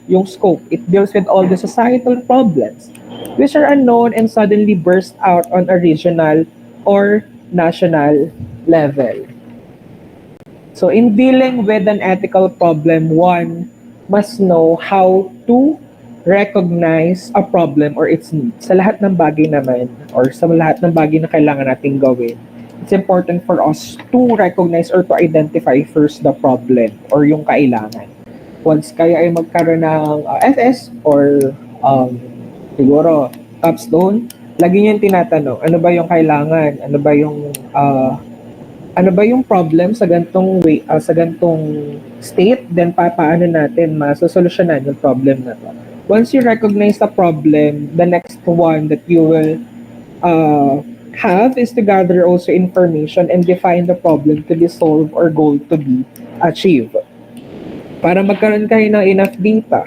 yung scope. It deals with all the societal problems which are unknown and suddenly burst out on a regional or national level. So in dealing with an ethical problem, one must know how to recognize a problem or its needs. Sa lahat ng bagay naman, or sa lahat ng bagay na kailangan nating gawin, it's important for us to recognize or to identify first the problem or yung kailangan. Once kaya ay magkaroon ng FS or siguro capstone, lagi niyo yung tinatanong, ano ba yung kailangan? Ano ba yung problem sa gantong way, sa gantong state, then paano natin masosolusyonan yung problem na to. Once you recognize the problem, the next one that you will have is to gather also information and define the problem to be solved or goal to be achieved. Para magkaroon kayo ng enough data,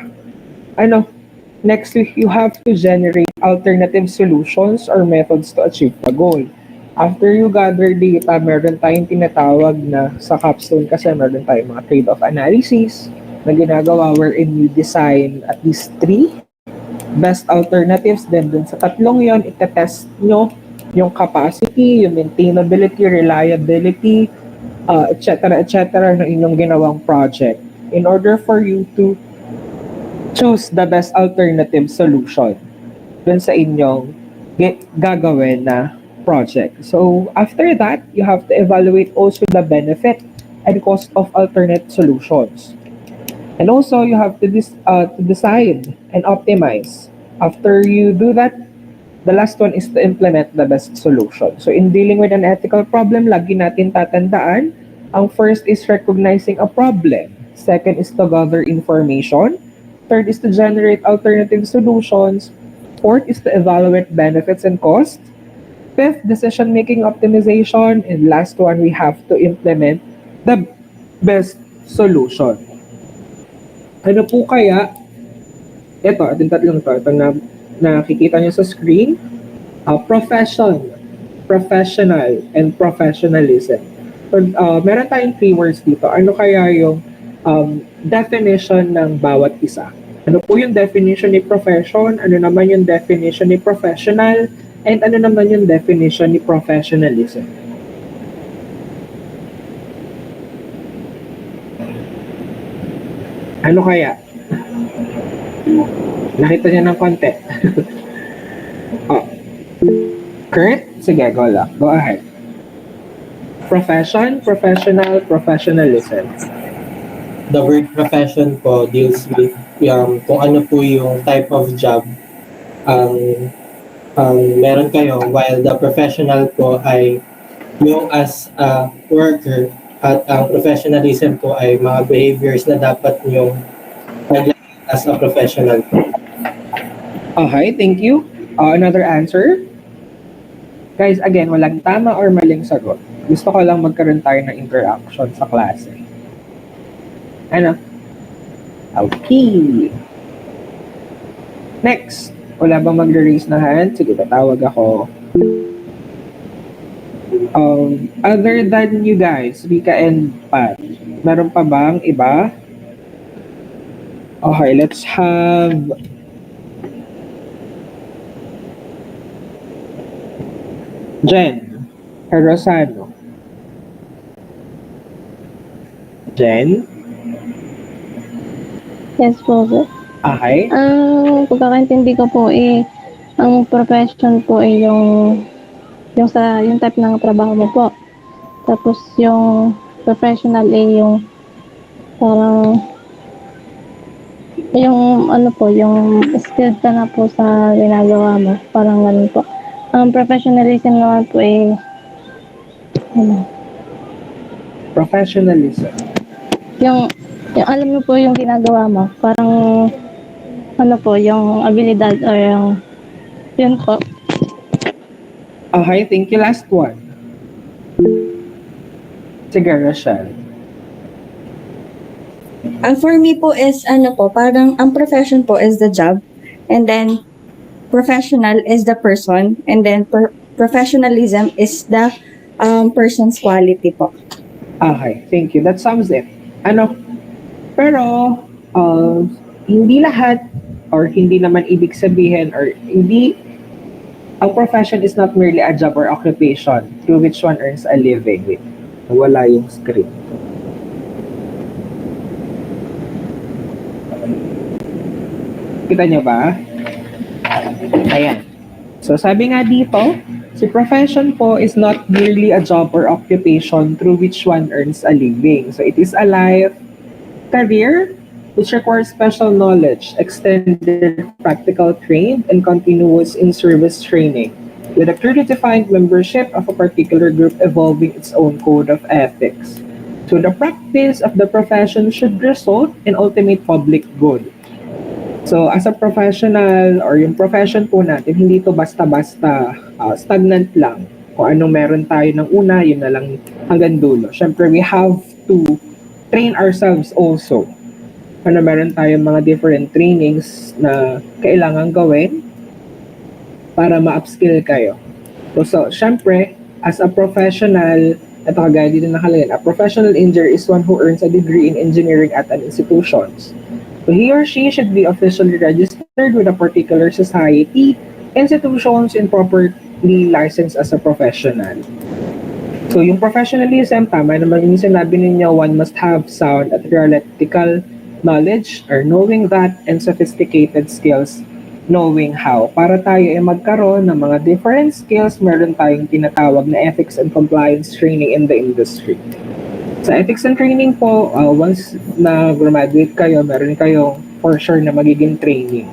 next you have to generate alternative solutions or methods to achieve the goal. After you gather data, meron tayong tinatawag na sa capstone kasi meron tayong mga trade-off analysis na ginagawa wherein you design at least 3 best alternatives. Then dun sa tatlong yon, itetest nyo yung capacity, yung maintainability, reliability, etc. ng inyong ginawang project in order for you to choose the best alternative solution dun sa inyong gagawin na project. So after that, you have to evaluate also the benefit and cost of alternate solutions. And also, you have to decide and optimize. After you do that, the last one is to implement the best solution. So in dealing with an ethical problem, lagi natin tatandaan, ang first is recognizing a problem. Second is to gather information. Third is to generate alternative solutions. Fourth is to evaluate benefits and costs. Fifth, decision-making optimization. And last one, we have to implement the best solution. Ano po kaya? Ito, ating tatlong ito. Ito na nakikita nyo sa screen. Professional, and professionalism. So, meron tayong keywords dito. Ano kaya yung definition ng bawat isa? Ano po yung definition ni profession? Ano naman yung definition ni professional? And ano naman yung definition ni professionalism? Ano kaya? Nakita niya ng konti. Kurt? Sige, go ahead. Profession, professional, professionalism. The word profession po deals with kung ano po yung type of job meron kayo, while the professional po ay yung as a worker at ang professionalism po ay mga behaviors na dapat yung as a professional po. Okay, thank you. Another answer? Guys, again, walang tama or maling sagot. Gusto ko lang magkaroon tayo ng interaction sa klase. Ano? Okay. Next. Wala bang mag-raise na hand? Sige, tatawag ako. Other than you guys, Rika and Pat, meron pa bang iba? Okay, let's have Jen Herosano. Jen? Yes po, sir. Okay. Ang pagkakaintindi ko po ang profession po yung type ng trabaho mo po. Tapos yung professional yung parang yung yung skilled ka na po sa ginagawa mo. Parang ganun po. Ang professionalism naman po Professionalism. Yung alam mo po yung ginagawa mo. Parang yung abilidad or yun po. Okay, thank you. Last one. Sige, Rachel. For me po is parang ang profession po is the job, and then professional is the person, and then professionalism is the person's quality po. Okay, thank you. That sums it. Pero hindi lahat or hindi naman ibig sabihin or hindi ang profession is not merely a job or occupation through which one earns a living. Wait, wala yung script. Kita nyo ba? Ayan. So sabi nga dito, si profession po is not merely a job or occupation through which one earns a living. So it is a life, career, which requires special knowledge, extended practical trained, and continuous in-service training, with a clearly defined membership of a particular group evolving its own code of ethics. So the practice of the profession should result in ultimate public good. So as a professional or yung profession po natin, hindi to basta-basta stagnant lang. Kung anong meron tayo ng una, yun na lang hanggang dulo. Siyempre, we have to train ourselves also. Ano, meron tayong mga different trainings na kailangan gawin para ma-upskill kayo. So syempre, as a professional, ito kagaya dito nakalagay, a professional engineer is one who earns a degree in engineering at an institution. So he or she should be officially registered with a particular society, institutions, and properly licensed as a professional. So yung professionalism, tama naman yung sinabi ninyo, one must have sound at theoretical knowledge or knowing that and sophisticated skills knowing how. Para tayo ay magkaroon ng mga different skills, meron tayong tinatawag na ethics and compliance training in the industry. Sa ethics and training po, once na graduate kayo, meron kayong for sure na magiging training.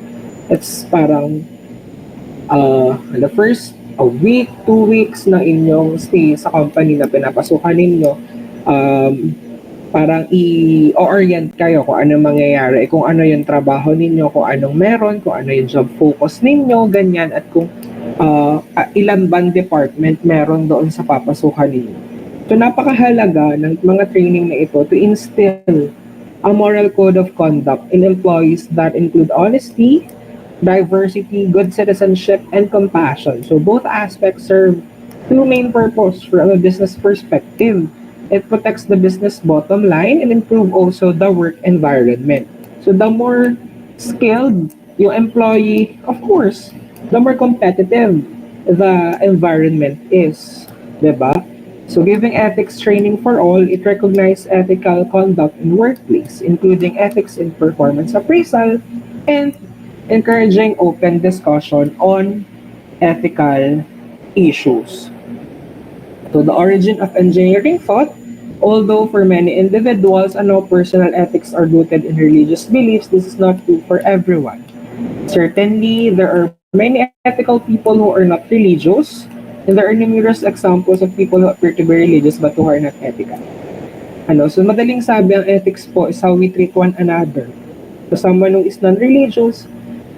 It's parang the first a week, 2 weeks na inyong stay sa company na pinapasukan ninyo, parang i-orient kayo kung ano mangyayari, kung ano yung trabaho ninyo, kung anong meron, kung ano yung job focus ninyo, ganyan, at kung ilan bang department meron doon sa papasukan ninyo. So napakahalaga ng mga training na ito to instill a moral code of conduct in employees that include honesty, diversity, good citizenship, and compassion. So both aspects serve two main purposes from a business perspective. It protects the business bottom line and improve also the work environment. So the more skilled yung employee, of course, the more competitive the environment is. Diba? So giving ethics training for all, it recognizes ethical conduct in workplace, including ethics in performance appraisal and encouraging open discussion on ethical issues. So the origin of engineering thought, although for many individuals no personal ethics are rooted in religious beliefs, this is not true for everyone. Certainly, there are many ethical people who are not religious, and there are numerous examples of people who appear to be religious but who are not ethical. So madaling sabi, ang ethics po is how we treat one another. So someone who is non-religious,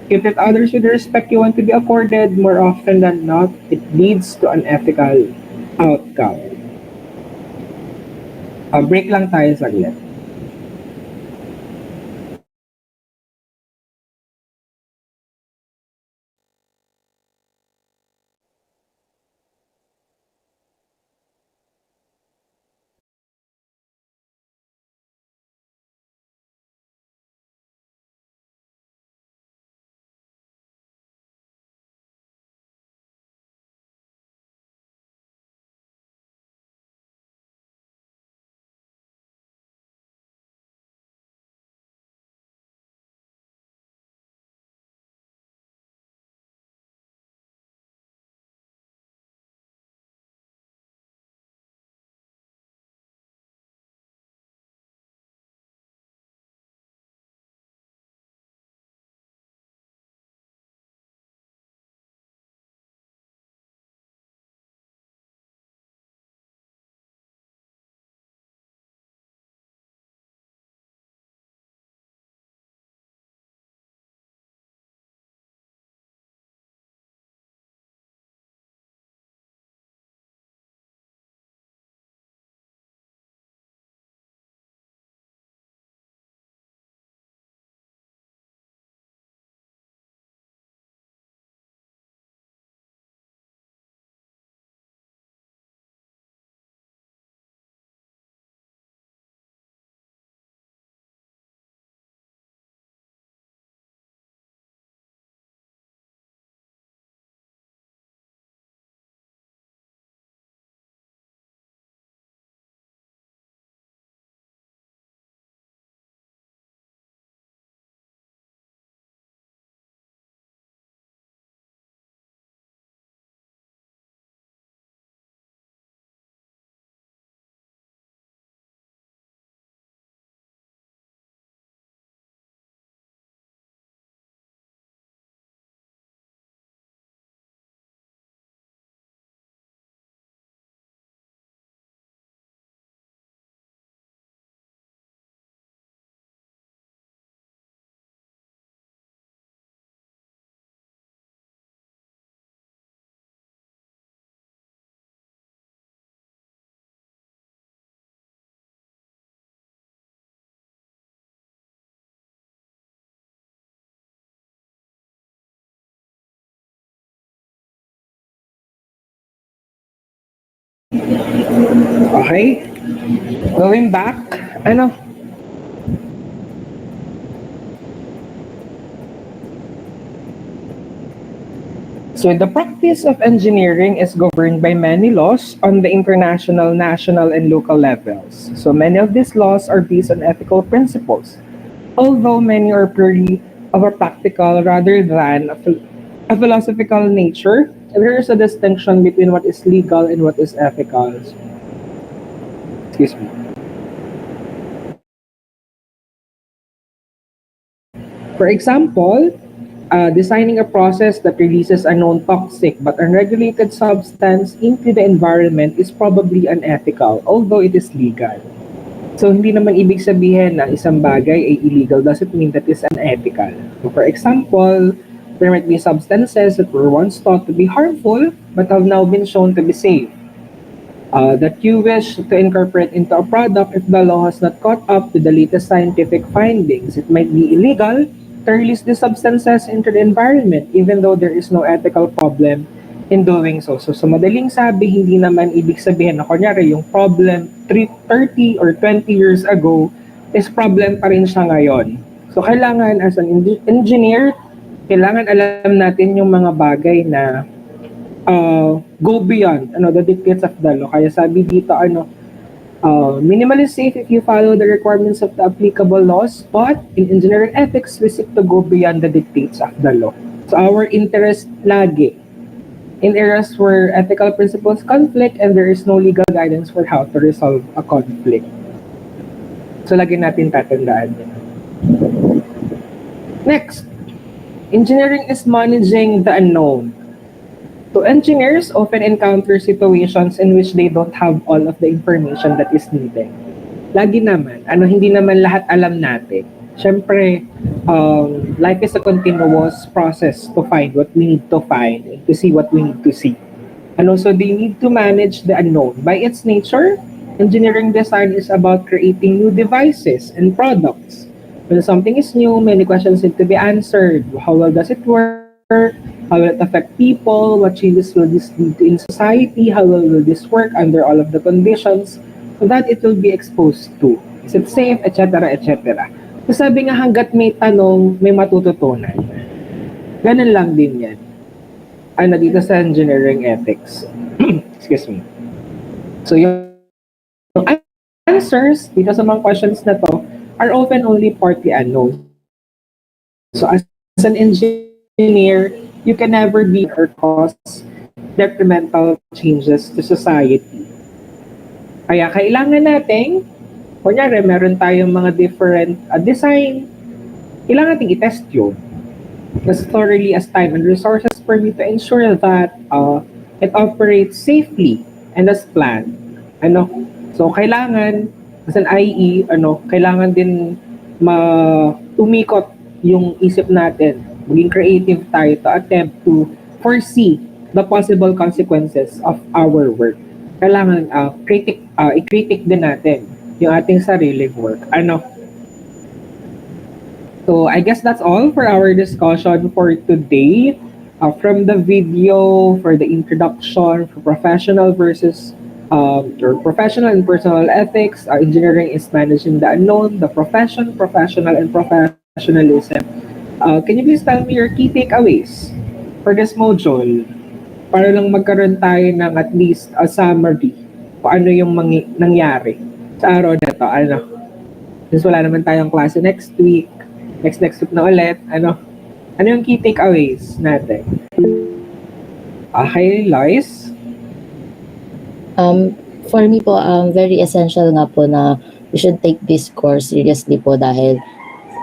if treat others with the respect you want to be accorded, more often than not, it leads to an ethical outcome. Break lang tayo saglit. Okay? Going back, ano, so the practice of engineering is governed by many laws on the international, national, and local levels. So many of these laws are based on ethical principles, although many are purely of a practical rather than a philosophical nature. There is a distinction between what is legal and what is ethical. Excuse me. For example, designing a process that releases a known toxic but unregulated substance into the environment is probably unethical, although it is legal. So, hindi naman ibig sabihin na isang bagay ay illegal doesn't mean that it's unethical. So, for example, there might be substances that were once thought to be harmful but have now been shown to be safe. That you wish to incorporate into a product if the law has not caught up with the latest scientific findings. It might be illegal to release these substances into the environment even though there is no ethical problem in doing so. So sa madaling sabi, hindi naman ibig sabihin na kunyari yung problem 30 or 20 years ago is problem pa rin siya ngayon. So kailangan as an engineer, kailangan alam natin yung mga bagay na go beyond the dictates of the law. Kaya sabi dito minimal is safe if you follow the requirements of the applicable laws, but in engineering ethics we seek to go beyond the dictates of the law. So our interest lagi in areas where ethical principles conflict and there is no legal guidance for how to resolve a conflict. So lagi natin tatandaan yun. Next, engineering is managing the unknown. So engineers often encounter situations in which they don't have all of the information that is needed. Lagi naman, hindi naman lahat alam natin. Siyempre, life is a continuous process to find what we need to find and to see what we need to see. And also, they need to manage the unknown. By its nature, engineering design is about creating new devices and products. When something is new, many questions need to be answered. How well does it work? How will it affect people? What changes will this lead to in society? How well will this work under all of the conditions so that it will be exposed to? Is it safe? Etc. etc. So sabi nga hanggat may tanong, may matututunan. Ganun lang din yan. Dito sa engineering ethics. Excuse me. So yung answers dito sa mga questions na to are often only partly unknown. So as an engineer, you can never be or cause detrimental changes to society. Kaya kailangan natin, kunyari meron tayong mga different design, kailangan natin i-test yun as thoroughly as time and resources permit to ensure that it operates safely and as planned. So kailangan, as an IE, kailangan din umikot yung isip natin. Maging creative tayo to attempt to foresee the possible consequences of our work. Kailangan i-critic din natin yung ating sariling work. So I guess that's all for our discussion for today. From the video, for the introduction, for professional versus or professional and personal ethics, engineering is managing the unknown, the profession, professional, and professionalism. Can you please tell me your key takeaways for this module? Para lang magkaroon tayo ng at least a summary kung ano yung nangyari sa araw na to. Since wala naman tayong klase next week na ulit, ano yung key takeaways natin? Okay, Lois? For me po, very essential nga po na we should take this course seriously po dahil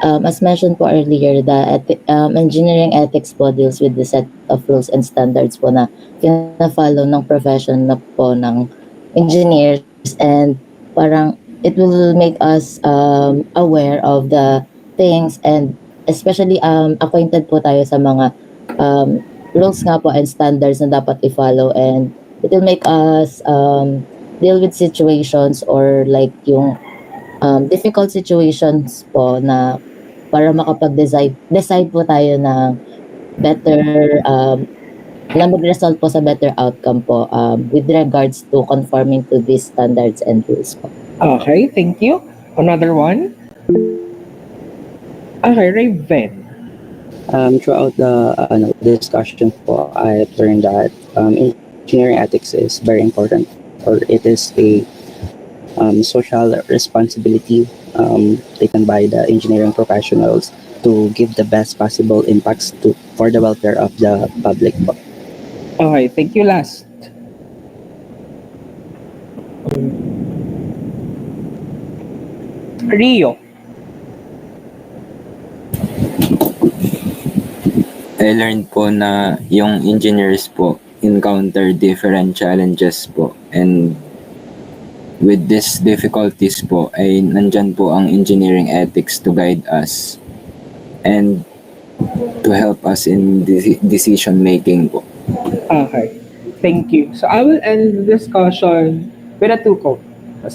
as mentioned po earlier, the engineering ethics po deals with the set of rules and standards po na pina-follow ng profession na po ng engineers, and parang it will make us aware of the things, and especially acquainted po tayo sa mga rules nga po and standards na dapat i-follow, and it will make us deal with situations or like yung difficult situations po na para makapag-decide po tayo ng better na mag-result po sa better outcome po with regards to conforming to these standards and rules po. Okay, thank you. Another one? Okay, Raven. Throughout the discussion po, I've learned that engineering ethics is very important, or it is a social responsibility taken by the engineering professionals to give the best possible impacts for the welfare of the public po. Okay, thank you. Last. Rio. I learned po na yung engineers po encounter different challenges po, and with these difficulties po ay nandyan po ang engineering ethics to guide us and to help us in decision making po. Okay, thank you. So I will end the discussion with a two quote.